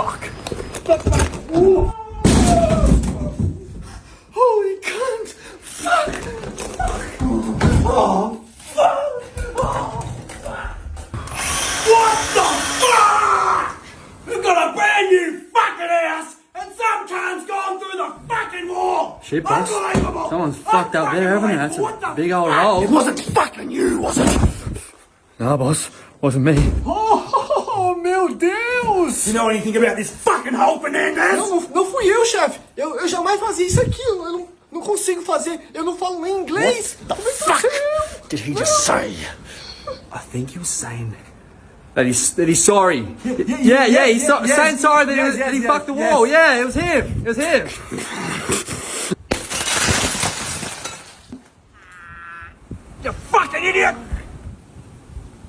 Fuck. Ooh. Holy cunt. Fuck. Oh, fuck. Oh, fuck. What the fuck? We've got a brand new fucking house and sometimes gone through the fucking wall. Shit, boss. Unbelievable. Someone's fucked up there, haven't they? That's a big old hole. It wasn't fucking you, was it? Nah, boss. Wasn't me. Oh, meu Deus! You know anything about this fucking hole, Fernandez? Não fui eu, chefe. Eu jamais fazia isso aqui. Eu não consigo fazer. Eu não falo nem inglês. What the fuck did he just say? I think he was saying That he's sorry. He's saying sorry that he fucked the wall. Yeah, it was him.